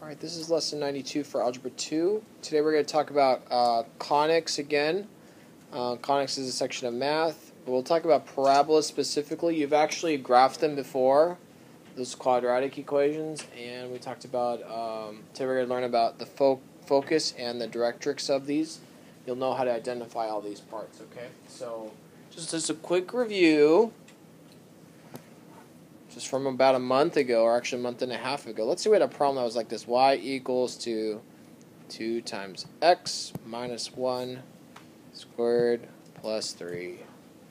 Alright, this is lesson 92 for Algebra 2. Today we're going to talk about conics again. Conics is a section of math, but we'll talk about parabolas specifically. You've actually graphed them before, those quadratic equations, and we talked about, today we're going to learn about the focus and the directrix of these. You'll know how to identify all these parts, okay? So, just as a quick review, just from about a month ago, or actually a month and a half ago. Let's see what a problem that was like this. Y equals to 2 times x minus 1 squared plus 3.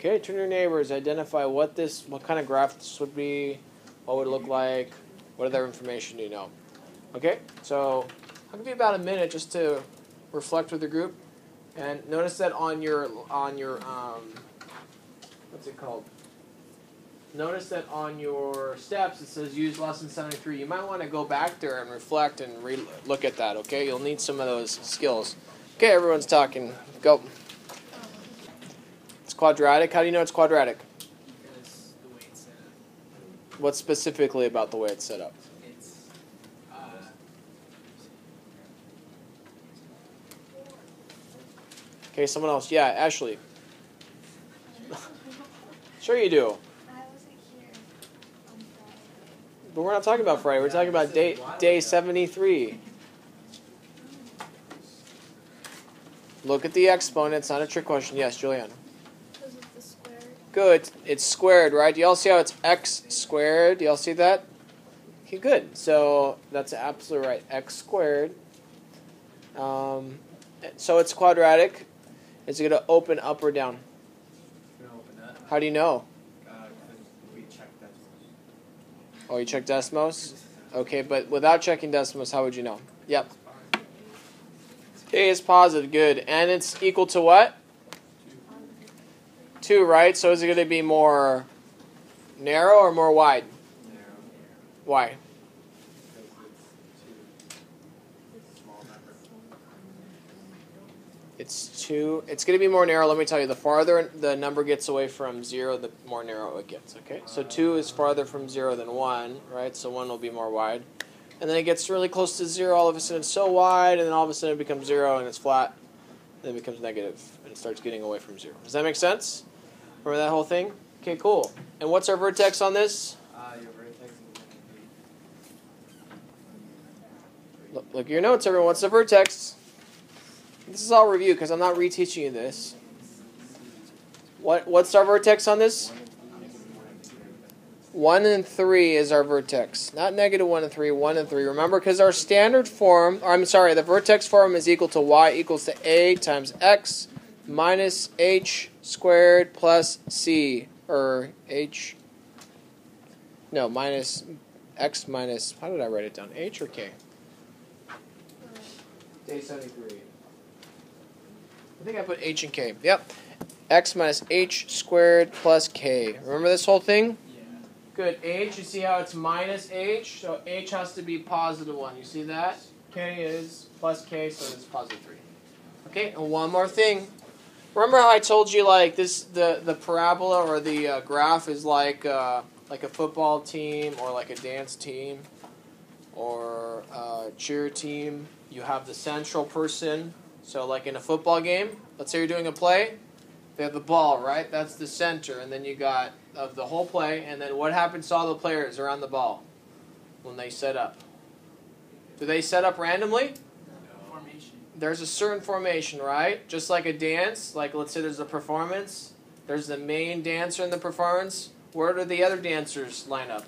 Okay, turn to your neighbors. Identify what kind of graph this would be, what would it look like, what other information do you know. Okay, so I'll give you about a minute just to reflect with the group. And notice that on your what's it called? Notice that on your steps it says use lesson 73. You might want to go back there and reflect and look at that, okay? You'll need some of those skills. Okay, everyone's talking. Go. It's quadratic. How do you know it's quadratic? Because the way it's set up. What specifically about the way it's set up? It's, Okay, someone else. Yeah, Ashley. Sure you do. But we're not talking about Friday. We're talking about day 73. Look at the exponents. Not a trick question. Yes, Juliana. Because of the squared. Good. It's squared, right? Do y'all see how it's x squared? Do y'all see that? Okay, good. So that's absolutely right. X squared. So it's quadratic. Is it going to open up or down? going to open up. How do you know? Because we checked that. Oh, you checked Desmos? Okay, but without checking Desmos, how would you know? Yep. Okay, it's positive. Good. And it's equal to what? 2, right? So is it going to be more narrow or more wide? Narrow. Why? It's 2. It's going to be more narrow. Let me tell you, the farther the number gets away from 0, the more narrow it gets, okay? So 2 is farther from 0 than 1, right? So 1 will be more wide. And then it gets really close to 0. All of a sudden it's so wide, and then all of a sudden it becomes 0 and it's flat. Then it becomes negative, and it starts getting away from 0. Does that make sense? Remember that whole thing? Okay, cool. And what's our vertex on this? Your vertex is going to be... Look at your notes, everyone. What's the vertex? This is all review because I'm not reteaching you this. What's our vertex on this? 1 and 3 is our vertex. Not negative 1 and 3, 1 and 3. Remember, because our standard form, the vertex form is equal to y equals to a times x minus h squared plus c. Or minus x minus, how did I write it down? H or k? Day 73. I think I put h and k. Yep. X minus h squared plus k. Remember this whole thing? Yeah. Good. H, you see how it's minus h? So h has to be positive 1. You see that? K is plus k, so it's positive 3. Okay, and one more thing. Remember how I told you like this the parabola or the graph is like a football team or like a dance team or a cheer team. You have the central person. So like in a football game, let's say you're doing a play, they have the ball, right? That's the center, and then you got of the whole play, and then what happens to all the players around the ball when they set up? Do they set up randomly? Formation. There's a certain formation, right? Just like a dance, like let's say there's a performance, there's the main dancer in the performance. Where do the other dancers line up?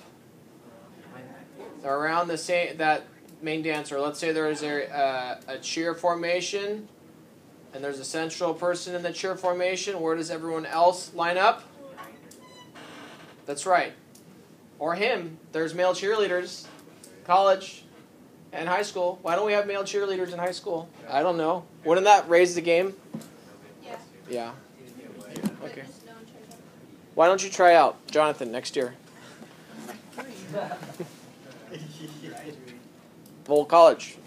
They're around the same that main dancer. Let's say there is a cheer formation, and there's a central person in the cheer formation. Where does everyone else line up? That's right. Or him. There's male cheerleaders, college and high school. Why don't we have male cheerleaders in high school? I don't know. Wouldn't that raise the game? Yeah. Yeah. Okay. Why don't you try out, Jonathan, next year? Full college.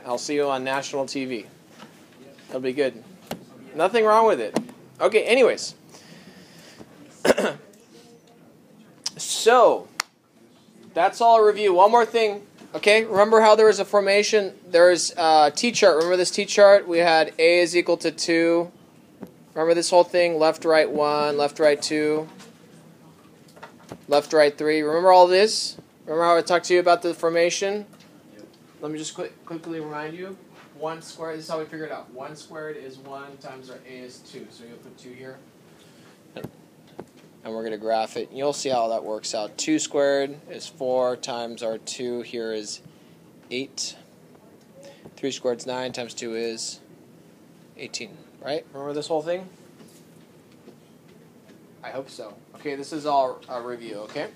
I'll see you on national TV. That'll be good. Nothing wrong with it. Okay, anyways. So, that's all a review. One more thing. Okay, remember how there was a formation? There's a T-chart. Remember this T-chart? We had A is equal to 2. Remember this whole thing? Left, right, 1, left, right, 2. Left, right, 3. Remember all this? Remember how I talked to you about the formation? Yep. Let me just quickly remind you. 1 squared, this is how we figured it out. 1 squared is 1 times our A is 2. So you'll put 2 here. And we're going to graph it. You'll see how that works out. 2 squared is 4 times our 2 here is 8. 3 squared is 9 times 2 is 18. Right? Remember this whole thing? I hope so. Okay, this is all a review, okay?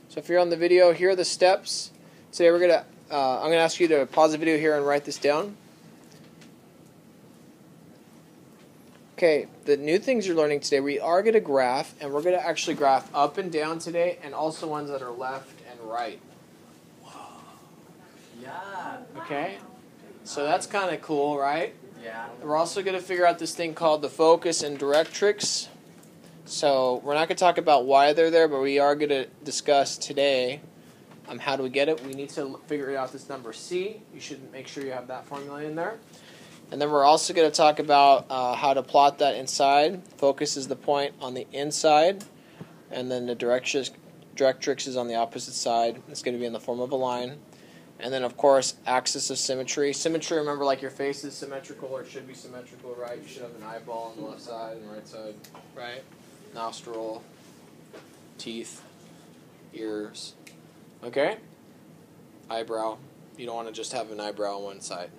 So if you're on the video, here are the steps. Today I'm going to ask you to pause the video here and write this down. Okay, the new things you're learning today, we are going to graph, and we're going to actually graph up and down today, and also ones that are left and right. Yeah. Okay? So that's kind of cool, right? Yeah. We're also going to figure out this thing called the focus and directrix. So we're not going to talk about why they're there, but we are going to discuss today how do we get it. We need to figure out this number C. You should make sure you have that formula in there. And then we're also going to talk about how to plot that inside. Focus is the point on the inside, and then the directrix is on the opposite side. It's going to be in the form of a line. And then, of course, axis of symmetry. Symmetry, remember, like your face is symmetrical, or it should be symmetrical, right? You should have an eyeball on the left side and right side, right? Nostril, teeth, ears. Okay? Eyebrow. You don't want to just have an eyebrow on one side.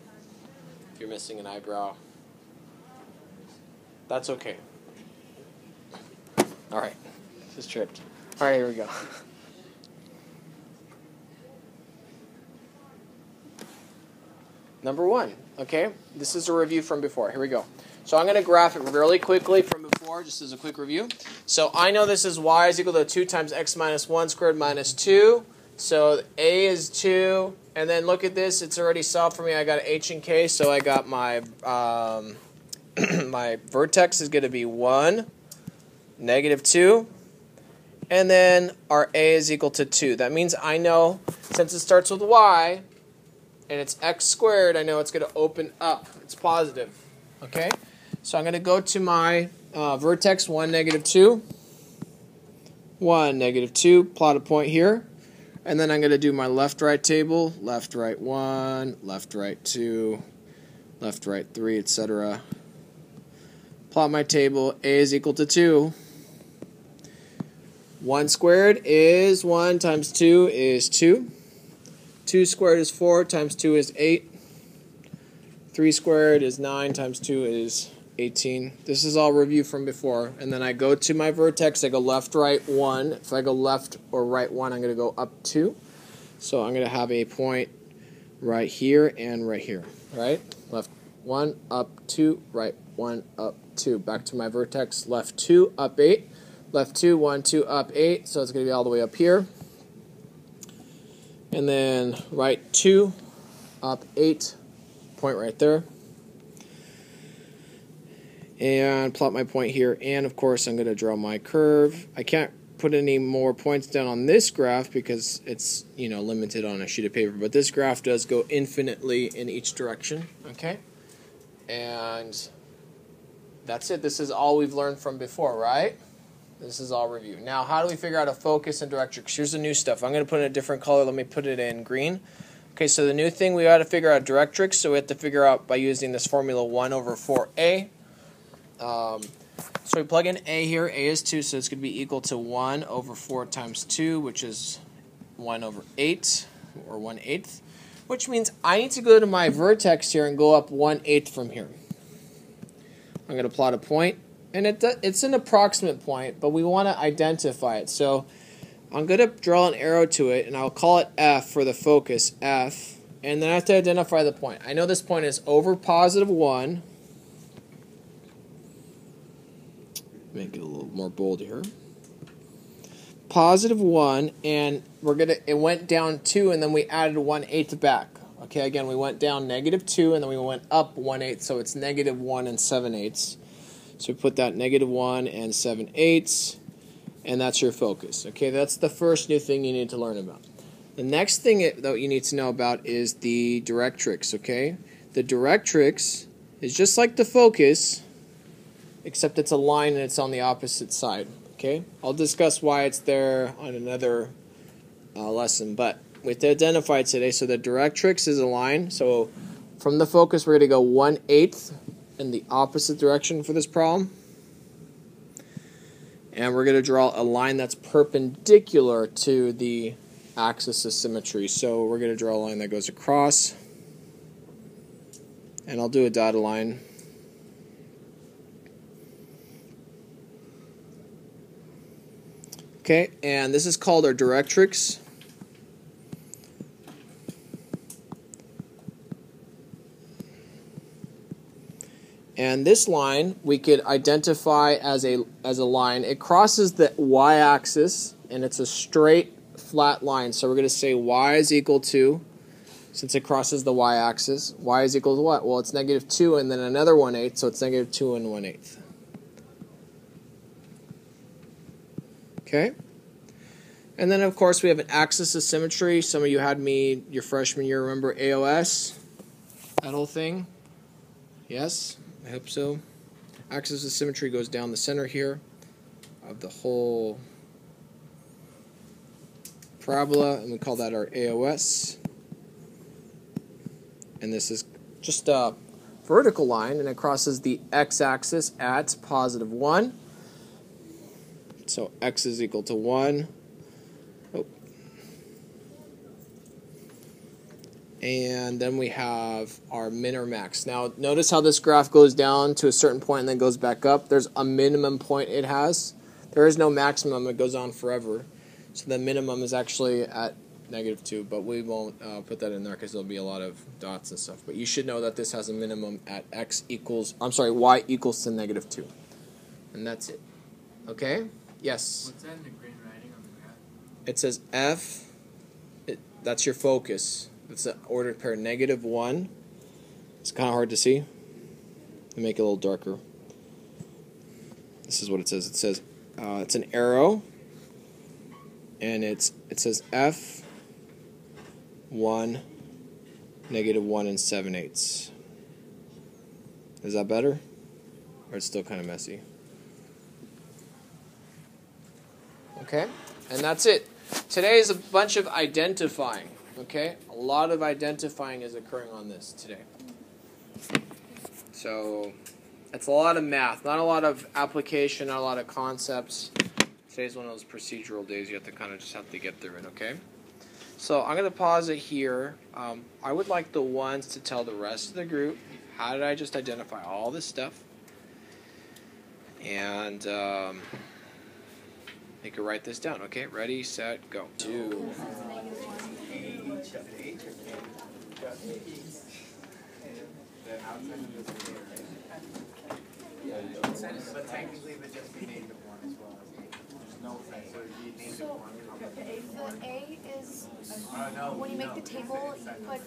If you're missing an eyebrow, that's okay. All right. This is tripped. All right, here we go. Number 1, okay? This is a review from before. Here we go. So I'm going to graph it really quickly from before, just as a quick review. So I know this is y is equal to 2 times x minus 1 squared minus 2. So A is 2. And then look at this. It's already solved for me. I got h and k, so I got my my vertex is going to be 1, negative 2. And then our A is equal to 2. That means I know, since it starts with y, and it's x squared, I know it's going to open up. It's positive. Okay? So I'm going to go to my vertex, 1, negative 2. 1, negative 2. Plot a point here. And then I'm going to do my left-right table. Left, right, 1. Left, right, 2. Left, right, 3, etc. Plot my table. A is equal to 2. 1 squared is 1 times 2 is 2. 2 squared is 4 times 2 is 8. 3 squared is 9 times 2 is 18. This is all review from before. And then I go to my vertex. I go left, right, 1. If I go left or right 1, I'm going to go up 2. So I'm going to have a point right here and right here. Right? Left 1, up 2, right 1, up 2. Back to my vertex. Left 2, up 8. Left 2, 1, 2, up 8. So it's going to be all the way up here. And then right 2, up 8. Point right there. And plot my point here, and of course I'm going to draw my curve. I can't put any more points down on this graph because it's, limited on a sheet of paper, but this graph does go infinitely in each direction, okay? And that's it. This is all we've learned from before, right? This is all review. Now, how do we figure out a focus and directrix? Here's the new stuff. I'm going to put it in a different color. Let me put it in green. Okay, so the new thing, we got to figure out directrix, so we have to figure out by using this formula 1 over 4a. So we plug in a here. A is 2, so it's going to be equal to 1 over 4 times 2, which is 1 over 8, or 1/8, which means I need to go to my vertex here and go up 1/8 from here. I'm going to plot a point, and it's an approximate point, but we want to identify it. So I'm going to draw an arrow to it, and I'll call it F for the focus, F, and then I have to identify the point. I know this point is over positive 1. Make it a little more bold here. Positive 1, and it went down 2, and then we added 1/8 back. Okay, again, we went down negative 2, and then we went up 1/8, so it's negative 1 and 7/8. So we put that negative 1 and 7/8. and that's your focus. Okay, that's the first new thing you need to learn about. The next thing that you need to know about is the directrix. Okay, the directrix is just like the focus, except it's a line and it's on the opposite side. Okay, I'll discuss why it's there on another lesson, but we have to identify it today. So the directrix is a line. So from the focus, we're going to go 1/8 in the opposite direction for this problem. And we're going to draw a line that's perpendicular to the axis of symmetry. So we're going to draw a line that goes across. And I'll do a dotted line. Okay, and this is called our directrix. And this line we could identify as a line. It crosses the y-axis, and it's a straight, flat line. So we're going to say y is equal to, since it crosses the y-axis, y is equal to what? Well, it's -2 and then another 1/8, so it's -2 and 1/8. Okay? And then, of course, we have an axis of symmetry. Some of you had me your freshman year remember AOS, that whole thing. Yes? I hope so. Axis of symmetry goes down the center here of the whole parabola, and we call that our AOS. And this is just a vertical line, and it crosses the x-axis at +1. So x is equal to 1. And then we have our min or max. Now, notice how this graph goes down to a certain point and then goes back up. There's a minimum point it has. There is no maximum. It goes on forever. So the minimum is actually at -2, but we won't put that in there because there'll be a lot of dots and stuff. But you should know that this has a minimum at y equals to -2. And that's it. Okay? Yes? What's that in the green writing on the graph? It says F. That's your focus. It's an ordered pair, -1. It's kind of hard to see. Let me make it a little darker. This is what it says. It says it's an arrow, and it says F 1 -1 and 7/8. Is that better? Or it's still kind of messy? Okay, and that's it. Today is a bunch of identifying. Okay, a lot of identifying is occurring on this today. So it's a lot of math, not a lot of application, not a lot of concepts. Today's one of those procedural days you have to kind of just have to get through it, okay? So I'm going to pause it here. I would like the ones to tell the rest of the group, how did I just identify all this stuff? And you can write this down, okay? Ready, set, go. 2. But technically, it would just be named of 1 as well. There's no thing. So it'd be named of 1. The A is, when you make the table, you put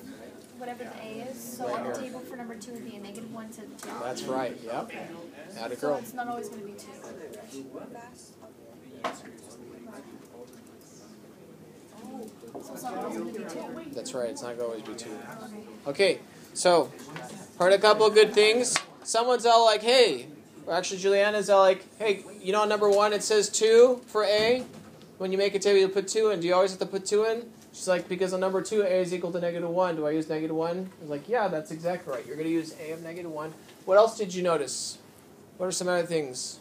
whatever the A is. So on the table for number 2 would be a -1 to 2. That's right, yep. Add a So girl. it's not always going to be 2. So it's not always going to be 2. That's right, it's not going to always be 2. Okay, so, heard a couple of good things. Someone's all like, hey, or actually Juliana's all like, hey, you know on number 1 it says 2 for A? When you make a table you put 2 in. Do you always have to put 2 in? She's like, because on number 2 A is equal to -1. Do I use -1? I was like, yeah, that's exactly right. You're going to use A of -1. What else did you notice? What are some other things?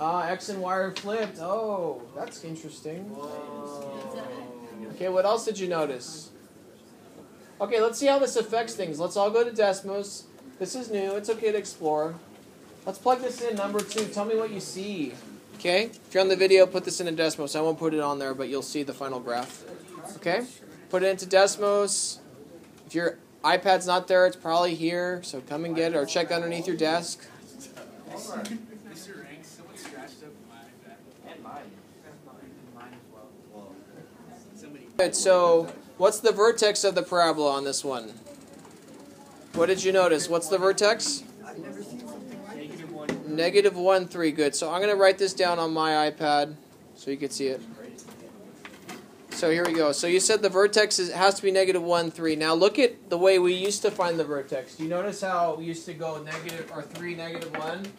X and Y are flipped. Oh, that's interesting. Okay, what else did you notice? Okay, let's see how this affects things. Let's all go to Desmos. This is new. It's okay to explore. Let's plug this in, number 2. Tell me what you see. Okay? If you're on the video, put this into Desmos. I won't put it on there, but you'll see the final graph. Okay? Put it into Desmos. If your iPad's not there, it's probably here. So come and get it or check underneath your desk. Good, so what's the vertex of the parabola on this one? What did you notice? What's the vertex? Negative 1, 3. Good. So I'm going to write this down on my iPad so you can see it. So here we go. So you said the vertex has to be negative 1, 3. Now look at the way we used to find the vertex. Do you notice how we used to go negative or 3, negative 1? Do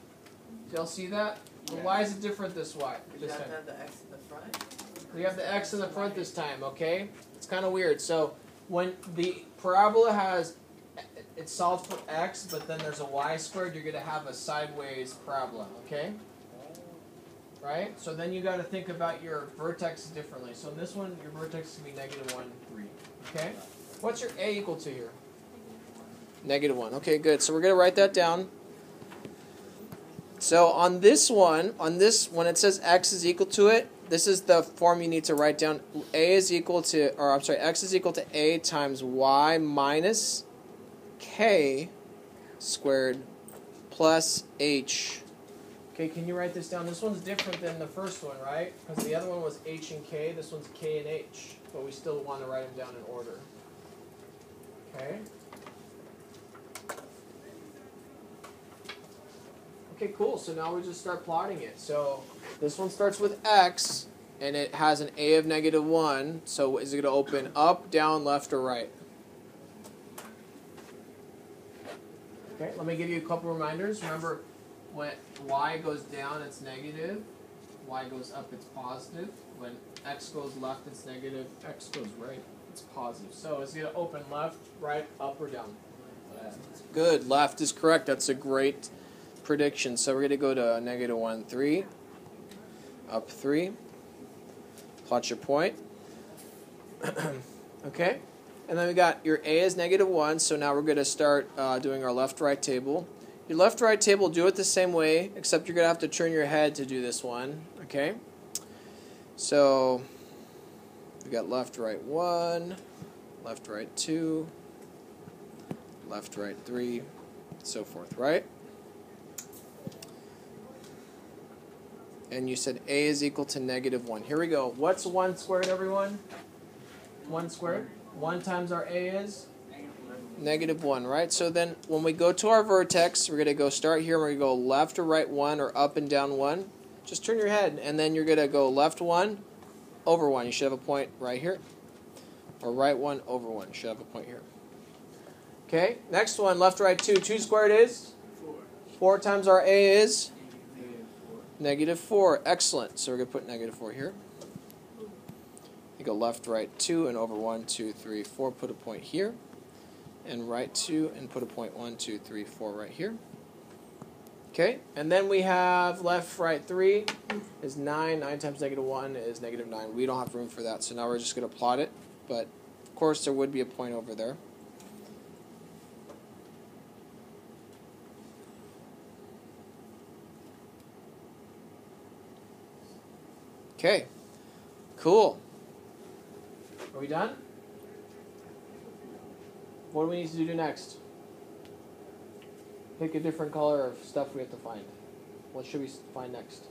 y'all see that? Yeah. Well, why is it different this time? You have to have the x in the front. We have the x in the front this time, okay? It's kind of weird. So when the parabola has, it's solved for x, but then there's a y squared, you're going to have a sideways parabola, okay? Right? So then you got to think about your vertex differently. So in this one, your vertex can be negative 1, 3. Okay? What's your a equal to here? Negative 1. Okay, good. So we're going to write that down. So on this one, when it says x is equal to it, this is the form you need to write down. X is equal to a times y minus k squared plus h. Okay, can you write this down? This one's different than the first one, right? Because the other one was h and k. This one's k and h. But we still want to write them down in order. Okay? Okay, cool. So now we just start plotting it. So this one starts with x, and it has an a of negative 1. So is it going to open up, down, left, or right? Okay, let me give you a couple reminders. Remember, when y goes down, it's negative. Y goes up, it's positive. When x goes left, it's negative. X goes right, it's positive. So it's going to open left, right, up, or down? Left. Good. Left is correct. That's a great prediction. So we're going to go to negative 1, 3, up 3. Plot your point. Okay. And then we got your a is negative 1. So now we're going to start doing our left-right table. Your left-right table, do it the same way, except you're going to have to turn your head to do this one, okay? So, we got left-right 1, left-right 2, left-right 3, so forth, right? And you said a is equal to negative 1. Here we go. What's 1 squared, everyone? 1 squared. 1 times our a is? Negative 1, right? So then when we go to our vertex, we're going to go start here. We're going to go left or right 1 or up and down 1. Just turn your head, and then you're going to go left 1, over 1. You should have a point right here. Or right 1, over 1. You should have a point here. Okay, next one, left, right 2. 2 squared is? 4. 4 times our a is? Negative 4. Excellent. So we're going to put negative 4 here. You go left, right 2, and over 1, 2, 3, 4. Put a point here. And right 2, and put a point 1, 2, 3, 4 right here. Okay, and then we have left, right 3 is 9. 9 times negative 1 is negative 9. We don't have room for that, so now we're just going to plot it. But, of course, there would be a point over there. Okay, cool. Are we done? What do we need to do next? Pick a different color of stuff we have to find. What should we find next?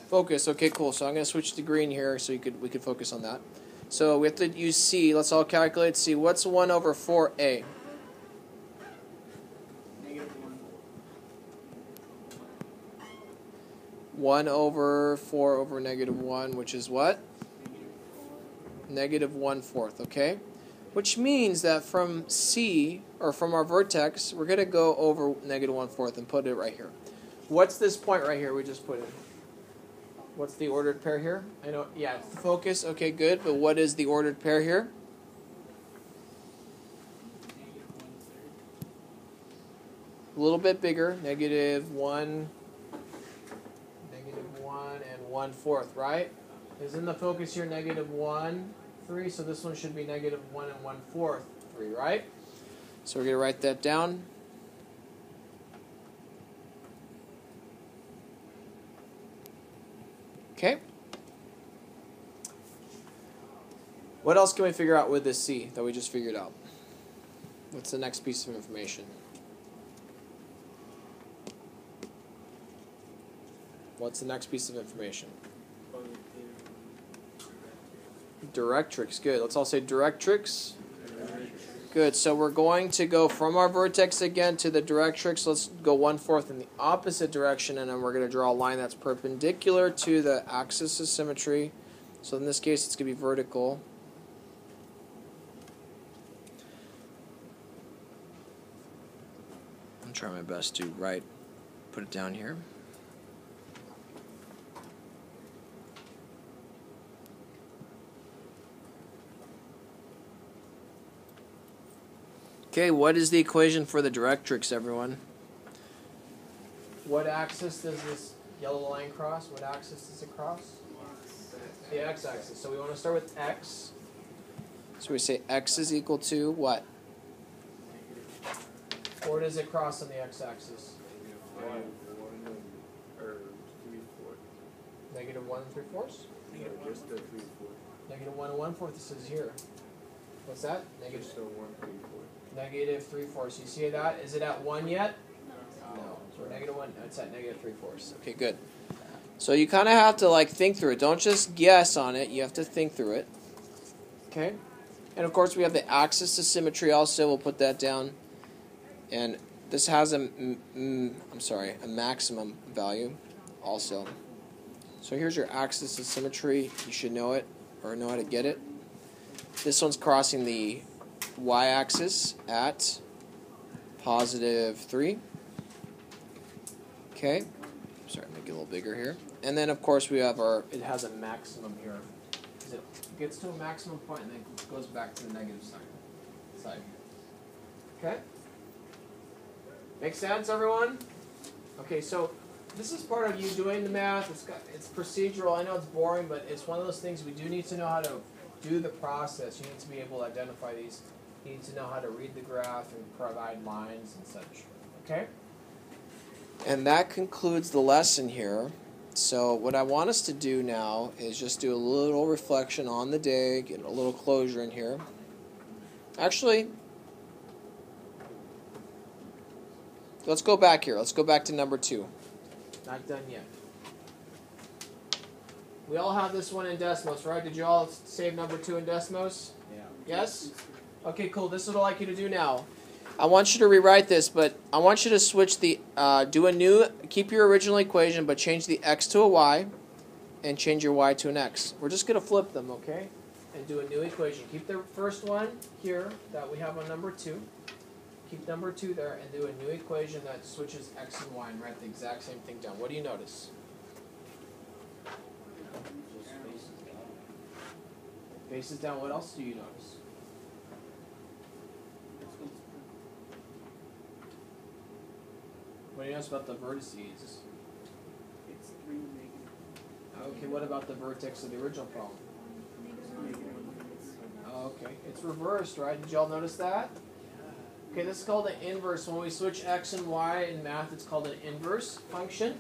Focus. Okay, cool. So I'm going to switch to green here so we could focus on that. So we have to use C. Let's all calculate C. What's 1 over 4A? Negative 1. 1 over 4 over negative 1, which is what? Negative 1/4, okay? Which means that from C, or from our vertex, we're going to go over negative 1/4 and put it right here. What's this point right here we just put in? What's the ordered pair here? I know, yeah, focus, okay, good. But what is the ordered pair here? A little bit bigger, negative 1 and 1/4, right? Isn't the focus here negative 1, 3? So this one should be negative 1 and 1/4, 3, right? So we're going to write that down. Okay. What else can we figure out with this C that we just figured out? What's the next piece of information? What's the next piece of information? Directrix, good. Let's all say Directrix. Good. So we're going to go from our vertex again to the directrix. Let's go 1/4 in the opposite direction, and then we're going to draw a line that's perpendicular to the axis of symmetry. So in this case, it's going to be vertical. I'm trying my best to put it down here. Okay, what is the equation for the directrix, everyone? What axis does this yellow line cross? What axis does it cross? The x-axis. So we want to start with x. So we say x is equal to what? Or does it cross on the x-axis? Negative 1 3/4? Negative 1 1/4, it says here. What's that? Negative 3/4. You see that? Is it at 1 yet? No. So negative 1, it's at negative 3/4. Okay, good. So you kind of have to think through it. Don't just guess on it. You have to think through it. Okay? And of course we have the axis of symmetry also. We'll put that down. And this has a maximum value also. So here's your axis of symmetry. You should know it or know how to get it. This one's crossing the y-axis at positive 3. Okay. Sorry, make it a little bigger here. And then, of course, we have it has a maximum here. It gets to a maximum point and then goes back to the negative side. Okay? Make sense, everyone? Okay, so this is part of you doing the math. It's procedural. I know it's boring, but it's one of those things we do need to know how to do the process. You need to be able to identify these. You need to know how to read the graph and provide lines and such. Okay? And that concludes the lesson here. So what I want us to do now is just do a little reflection on the day, get a little closure in here. Actually, let's go back here. Let's go back to number 2. Not done yet. We all have this one in Desmos, right? Did you all save number 2 in Desmos? Yeah. Yes? Okay, cool. This is what I'd like you to do now. I want you to rewrite this, but I want you to switch keep your original equation, but change the x to a y, and change your y to an x. We're just going to flip them, okay? And do a new equation. Keep the first one here that we have on number 2. Keep number 2 there, and do a new equation that switches x and y, and write the exact same thing down. What do you notice? Faces down. What else do you notice? What do you notice about the vertices? It's 3 negative. Okay, what about the vertex of the original problem? Okay, it's reversed, right? Did y'all notice that? Okay, this is called an inverse. When we switch x and y in math, it's called an inverse function.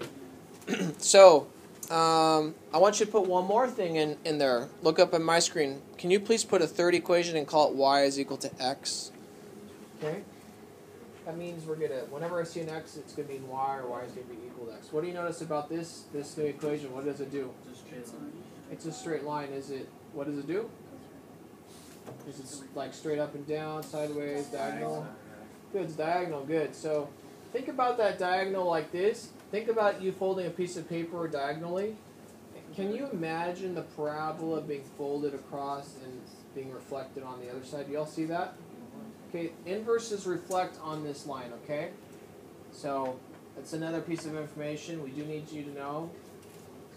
So, I want you to put one more thing in there. Look up at my screen. Can you please put a third equation and call it y is equal to x? Okay? That means whenever I see an x, it's going to mean y, or y is going to be equal to x. What do you notice about this new equation? What does it do? It's a straight line. It's a straight line. What does it do? Is it straight up and down, sideways, diagonal? Good, it's diagonal, good. So think about that diagonal like this. Think about you folding a piece of paper diagonally. Can you imagine the parabola being folded across and being reflected on the other side? Do y'all see that? Okay, inverses reflect on this line, okay? So that's another piece of information we do need you to know.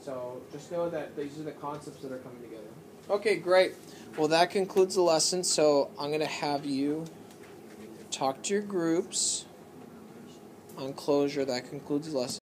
So just know that these are the concepts that are coming together. Okay, great. Well, that concludes the lesson. So I'm going to have you talk to your groups on closure. That concludes the lesson.